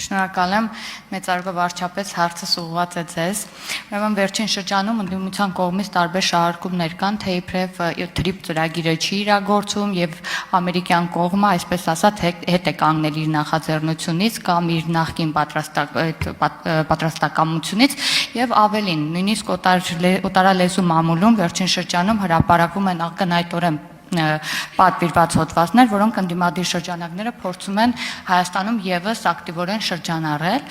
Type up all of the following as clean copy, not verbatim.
Շնորհակալ եմ, մեծարգո վարչապետ, հարցս ուղղված է ձեզ։ Ուրեմն վերջին շրջանում ընդդիմության կողմից տարբեր շահարկումներ կան, թե իբրև TRIP ծրագիրը չի իրագործում եւ ամերիկյան կողմը, այսպես ասած, հետ է կանգնել իր նախաձեռնությունից կամ իր նախկին պատրաստակամությունից եւ ավելին, նույնիսկ օտարալեզու մամուլում վերջին շրջանում հրապարակվում են ակնհայտորեն պատվիրված հոդվածներ, որոնք ընդդիմադիր շրջանակները փորձում են Հայաստանում եւս ակտիվորեն շրջանառել։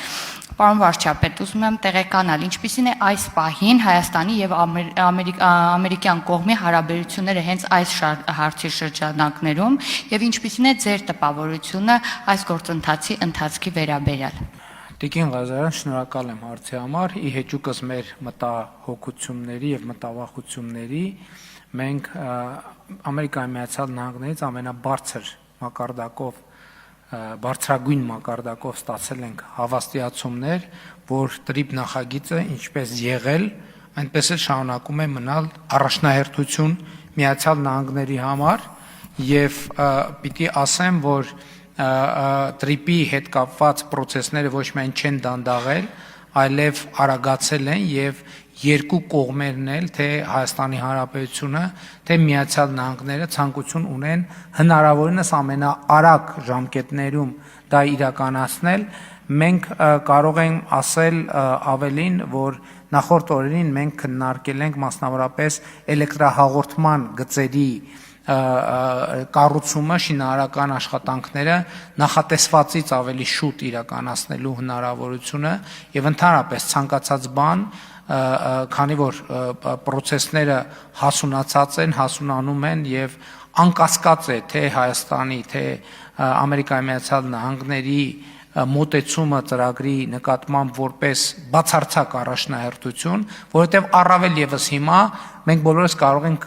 Պարոն վարչապետ, ուզում եմ տեղեկանալ, ինչպիսին է այս պահին Հայաստանի եւ ամերիկյան կողմի հարաբերությունները հենց այս հարցի շրջանակներում եւ ինչպիսին է ձեր տպավորությունը այս գործընթացի ընթացքի վերաբերյալ։ Տիկին Ղազարյան, շնորհակալ եմ հարցի համար։ Ի հեճուկս մեր մտահոգությունների եւ մտավախությունների մենք Ամերիկայի Միացյալ Նահանգներից ամենաբարձր մակարդակով, բարձրագույն մակարդակով ստացել ենք հավաստիացումներ, որ TRIP նախագիծը ինչպես եղել, այնպես էլ շարունակում է մնալ առաջնահերթություն Միացյալ Նահանգների համար եւ պիտի ասեմ, որ TRIP-ի հետ կապված process-ները ոչ միայն չեն դանդաղել, այլև արագացել են եւ երկու կողմերն էլ, թե Հայաստանի Հանրապետությունը, թե Միացյալ Նահանգները ցանկություն ունեն հնարավորինս ամենաարագ ժամկետներում դա իրականացնել։ Մենք կարող ենք ասել ավելին, որ նախորդ օրերին մենք քննարկել ենք մասնավորապես էլեկտրահաղորդման գծերի կառուցումը, շինարարական աշխատանքները նախատեսվածից ավելի շուտ իրականացնելու հնարավորությունը եւ ընդհանրապես ցանկացած բան, քանի որ process-ները հասունացած են, հասունանում են եւ անկասկած է թե Հայաստանի, թե Ամերիկայի Միացյալ Նահանգների մոտեցումը ծրագրի նկատմամբ որպես բացարձակ առաջնահերթություն, որովհետև առավել եւս հիմա մենք բոլորս կարող ենք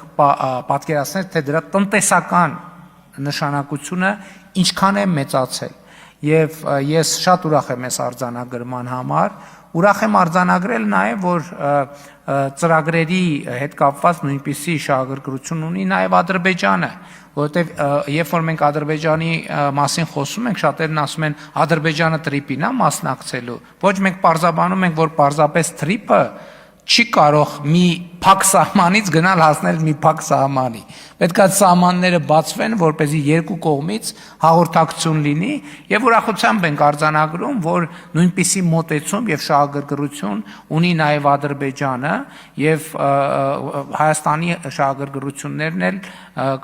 պատկերացնել, թե դրա տնտեսական նշանակությունը ինչքան է մեծացել։ Եվ ես շատ ուրախ եմ այս արձանագրման համար, ուրախ եմ արձանագրել նաև, որ ծրագրերի հետ կապված նույնպիսի շահագրգռություն ունի նաև Ադրբեջանը, որովհետև երբ որ մենք Ադրբեջանի մասին խոսում ենք, շատերն ասում են Ադրբեջանը TRIP-ին է մասնակցելու, ոչ մենք պարզաբանում ենք, որ պարզապես TRIP-ը չի կարող մի փակ սահմանից գնալ հասնել մի փակ սահմանի։ Պետք է սահմանները բացվեն, որպեսզի երկու կողմից հաղորդակցություն լինի եւ ուրախությամբ ենք արձանագրում, որ նույնպիսի մոտեցում եւ շահագրգռություն ունի նաեւ Ադրբեջանը եւ Հայաստանի շահագրգռություններն էլ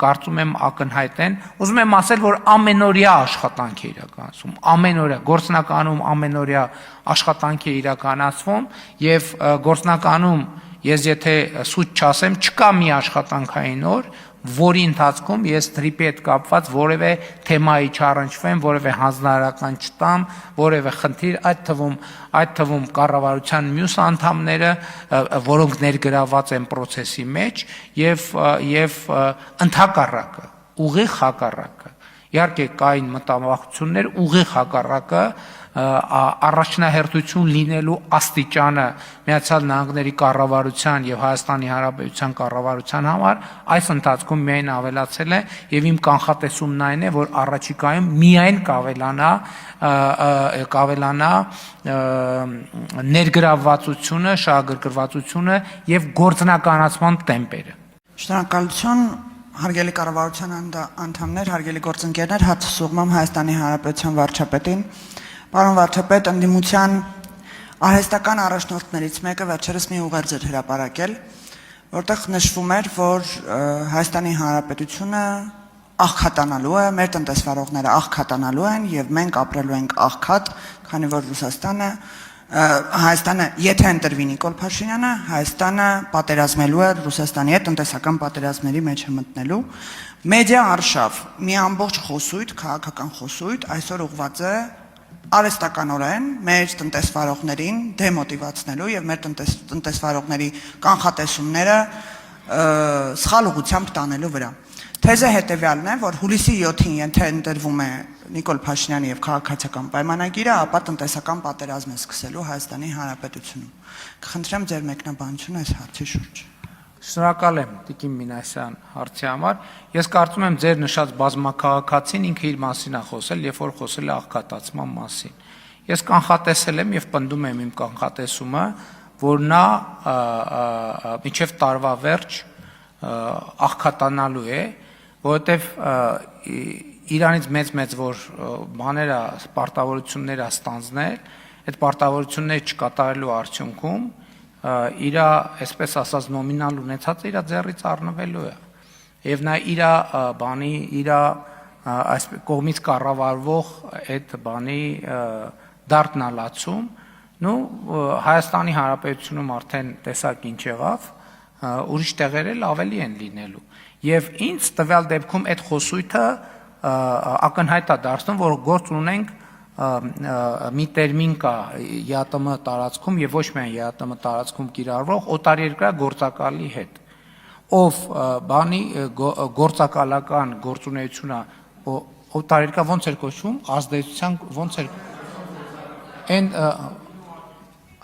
կարծում եմ ակնհայտ են։ Ուզում եմ ասել, որ ամենօրյա աշխատանք է իրականացում, ամենօրյա գործնականում ամենօրյա աշխատանք է իրականացվում եւ գործնականում ես եթե սուտ չասեմ, չկա մի աշխատանքային օր, որի ընթացքում ես TRIP-ի հետ կապված որևէ թեմայի չառնչվեմ, որևէ հանձնարարական չտամ, որևէ խնդիր, այդ թվում կառավարության մյուս անդամները, որոնք ներգրաված են process-ի մեջ եւ ընդհակառակը, ուղիղ հակառակը։ Իհարկե կային մտավախություններ, ուղիղ հակառակը առաջնահերթություն լինելու աստիճանը Միացյալ Նահանգների կառավարության եւ Հայաստանի Հանրապետության կառավարության համար այս ընթացքում միայն ավելացել է եւ իմ կանխատեսումն այն է, որ առաջիկայում միայն կավելանա ներգրավվածությունը, շահագրգռվածությունը եւ գործնականացման տեմպերը։ Շնորհակալություն, հարգելի կառավարության անդամներ, հարգելի գործընկերներ, հատուկ ուղղում Հայաստանի Հանրապետության վարչապետին։ Պարոն վարչապետ, ընդդիմության արհեստական առաջնորդներից մեկը վերջերս մի ուղերձ էր հրապարակել, որտեղ նշվում էր, որ Հայաստանի Հանրապետությունը աղքատանալու է, մեր տնտեսվարողները աղքատանալու են եւ մենք ապրելու ենք աղքատ, քանի որ Հայաստանը, եթե ընտրվի Նիկոլ Փաշինյանը, Հայաստանը պատերազմելու է Ռուսաստանի հետ, տնտեսական պատերազմների մեջ է մտնելու։ Մեդիա արշավ, մի ամբողջ խոսույթ, քաղաքական խոսույթ այսօր ուղղված է արհեստականորեն մեր տնտեսվարողներին դեմոտիվացնելու եւ մեր տնտեսվարողների կանխատեսումները սխալ ուղղությամբ տանելու վրա։ Թեզը հետեւյալն է, որ հուլիսի 7-ին եթե ընտրվում է Նիկոլ Փաշինյանի եւ քաղաքացիական պայմանագիրը, ապա տնտեսական պատերազմ է սկսելու Հայաստանի Հանրապետությունում։ Կխնդրեմ ձեր մեկնաբանությունը այս հարցի շուրջ։ Շնորհակալ եմ Տիկին Մինասյան հարցի համար։ Ես կարծում եմ ձեր նշած բազմաքաղաքացին ինքը իր մասին է խոսել, երբ որ խոսել է աղքատացման մասին։ Ես կանխատեսել եմ եւ պնդում եմ իմ կանխատեսումը, որ նա մինչև տարվա վերջ աղքատանալու է, որովհետեւ Իրանից մեծ որ բաները պարտավորությունները ստանձնել, այդ պարտավորությունները չկատարելու արդյունքում իր, այսպես ասած, նոմինալ ունեցածը իր ձեռից առնվելու է։ Եվ նա իր բանի, իր այս կողմից կառավարվող այդ բանի դարտնալացում, Հայաստանի Հանրապետությունում արդեն տեսակ ինչ եղավ, ուրիշ տեղեր էլ ավելի են լինելու։ Եվ ինձ տվյալ դեպքում այդ խոսույթը ակնհայտ է դարձնում, որ գործ ունենք մի տերմին կա ԵԱՏՄ տարածքում եւ ոչ միայն ԵԱՏՄ տարածքում կիրառվող օտարերկրյա գործակալի հետ, ով բանի գործակալական գործունեությունը օտարերկրյա ոնց էր կոչվում, ազդեցության ոնց էր այն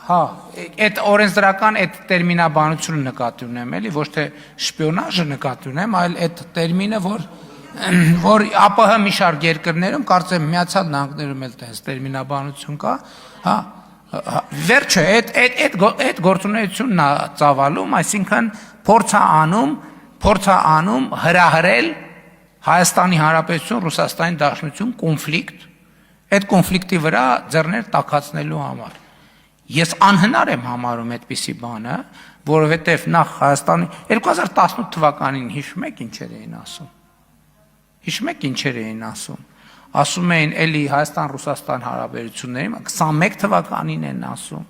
այդ օրենսդրական այդ տերմինաբանությունը նկատի ունեմ, էլի ոչ թե շպիոնաժը նկատի ունեմ, այլ այդ տերմինը, որ ԱՊՀ մի շարք երկրներում, կարծեմ Միացյալ Նահանգներում էլ տես տերմինաբանություն կա, վերջը այդ գործունեությունն է ծավալում, այսինքն փորձ է անում հրահրել Հայաստանի Հանրապետություն, Ռուսաստանի Դաշնություն կոնֆլիկտ, այդ կոնֆլիկտի վրա ձեռներ տաքացնելու համար։ Ես անհնար եմ համարում այդպիսի բանը, որովհետև նախ Հայաստանի 2018 թվականին հիշում եք ինչեր էին ասում։ Հիշում եք ինչեր էին ասում։ Ասում էին էլի Հայաստան-Ռուսաստան հարաբերությունների 21 թվականին են ասում։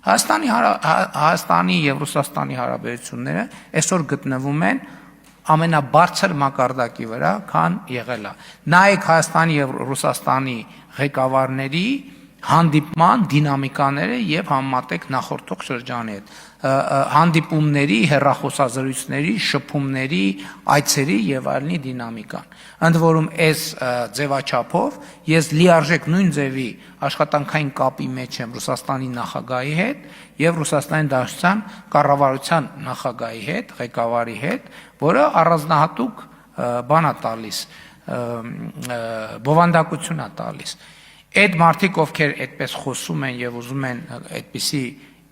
Հայաստանի եւ Ռուսաստանի հարաբերությունները այսօր գտնվում են ամենաբարձր մակարդակի վրա, քան եղել է։ Նայեք Հայաստանի եւ Ռուսաստանի ղեկավարների հանդիպման դինամիկաները եւ համատեք նախորդող շրջանի հետ հանդիպումների, հեռախոսազրույցների, շփումների, այցերի եւ այլնի դինամիկան։ Ընդ որում այս ձևաչափով ես լիարժեք նույն ձևի աշխատանքային կապի մեջ եմ Ռուսաստանի նախագահի հետ եւ Ռուսաստանի Դաշնության կառավարության նախագահի հետ, ղեկավարի հետ, որը առանձնահատուկ բան է տալիս, բովանդակություն է տալիս։ Այդ մարդիկ, ովքեր այդպես խոսում են եւ ուզում են այդպիսի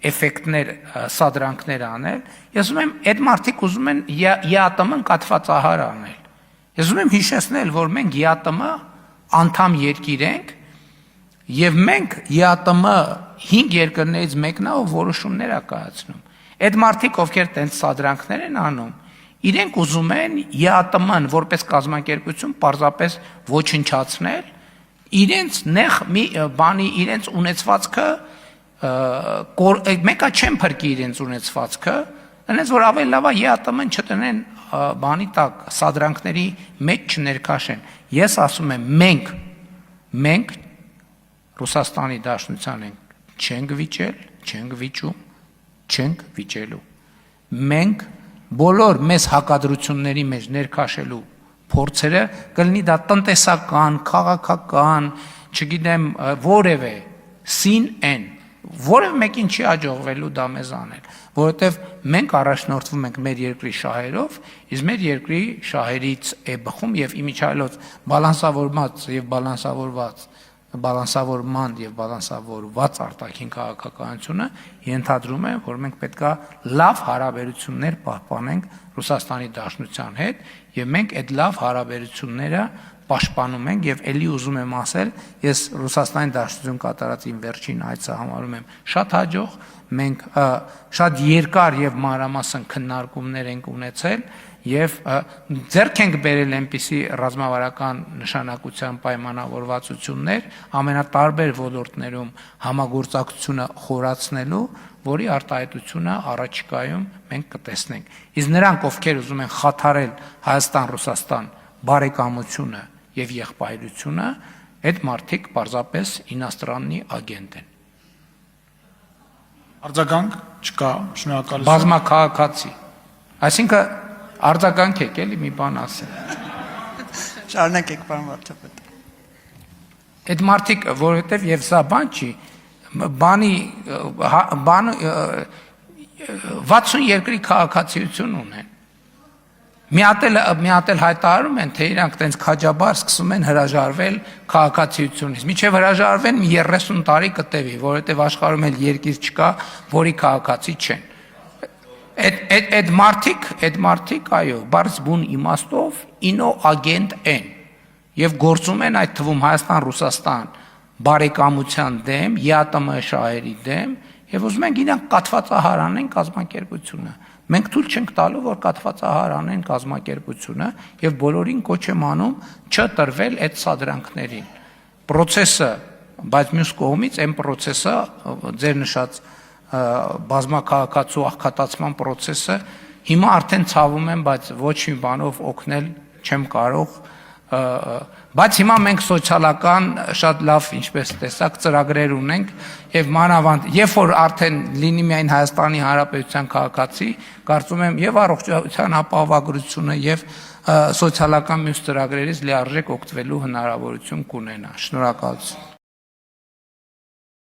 էֆեկտներ, սադրանքներ անել, ես ուզում եմ այդ մարդիկ ուզում են ԵԱՏՄ-ն կաթվածահար անել։ Ես ուզում եմ հիշեցնել, որ մենք ԵԱՏՄ անդամ երկիր ենք եւ մենք ԵԱՏՄ 5 երկրներից մեկն է, ով որոշումներ է կայացնում։ Այդ մարդիկ, ովքեր տենց սադրանքներ են անում, իրենք ուզում են ԵԱՏՄ-ն որպես կազմակերպություն պարզապես ոչնչացնել, իրենց նեղ մի բանի իրենց ունեցվածքը մեկը չեն փրկի իրենց ունեցվածքը, այնպես որ ավելի լավ է ԵԱՏՄ-ն չտնեն բանի տակ, սադրանքների մեջ չներքաշեն։ Ես ասում եմ մենք Ռուսաստանի Դաշնության չենք վիճել, չենք վիճում, չենք վիճելու։ Մենք բոլոր մեզ հակադրությունների մեջ ներքաշելու փորձերը կլինի դա տնտեսական, քաղաքական, չգիտեմ, որևէ սին են, որևէ մեկին չի աջողվելու դա մեզ անել, որովհետև մենք առաջնորդվում ենք մեր երկրի շահերով, իսկ մեր երկրի շահերից է բխում եւ իմիջիայլոց բալանսավորված եւ բալանսավորման եւ բալանսավորված արտաքին քաղաքականությունը ենթադրում է, որ մենք պետքա լավ հարաբերություններ պահպանենք Ռուսաստանի Դաշնության հետ եւ մենք այդ լավ հարաբերությունները պաշտպանում ենք եւ ելի ուզում եմ ասել, ես Ռուսաստանի Դաշնություն կատարած իմ վերջին այցը համարում եմ շատ հաջող, մենք շատ երկար եւ մանրամասն քննարկումներ ենք ունեցել եւ ձեռք ենք բերել այնպիսի ռազմավարական նշանակության պայմանավորվածություններ ամենատարբեր ոլորտներում համագործակցությունը խորացնելու, որի արտահայտությունը առաջիկայում մենք կտեսնենք։ Իսկ նրանք, ովքեր ուզում են խաթարել Հայաստան-Ռուսաստան բարեկամությունը եւ եղբայրությունը, այդ մարդիկ պարզապես ինաստրաննի ագենտ են։ Արձագանք չկա, շնորհակալություն։ Բազմաքաղաքացի։ Այսինքն արձագանք եք էլի մի բան ասել։ Շարունակեք, պարոն վարչապետ։ Այդ մարդիկ, որովհետև եւ սա բան չի, բան 60 երկրի քաղաքացիություն ունեն։ Մի հատ էլ հայտարարում են, թե իրանք տենց քաջաբար սկսում են հրաժարվել քաղաքացիությունից։ Միջև հրաժարվեն մի 30 տարի կտևի, որովհետև աշխարհում էլ երկիր չկա, որի քաղաքացի չեն։ Այդ մարդիկ, այո, բարձ բուն իմաստով ինոագենտ են եւ գործում են այդ թվում Հայաստան-Ռուսաստան բարեկամության դեմ, ԵԱՏՄ շահերի դեմ եւ ուզում են իրանք կաթվածահարանեն կազմակերպությունը։ Մենք թույլ չենք տալու, որ կաթվածահարանեն կազմակերպությունը եւ բոլորին կոչ եմ անում չտրվել այդ սադրանքներին։ Պրոցեսը, բայց մյուս կողմից այն պրոցեսը ձեր նշած բազմաքաղաքացու աղքատացման պրոցեսը հիմա արդեն ցավում եմ, բայց ոչ մի բանով օգնել չեմ կարող, բայց հիմա մենք սոցիալական շատ լավ, ինչպես տեսակ, ծրագրեր ունենք եւ մանավանդ, երբ որ արդեն լինի միայն Հայաստանի Հանրապետության քաղաքացի, կարծում եմ եւ առողջության ապահովագրությունը եւ սոցիալական մյուս ծրագրերից լիարժեք օգտվելու հնարավորություն կունենա։ Շնորհակալություն։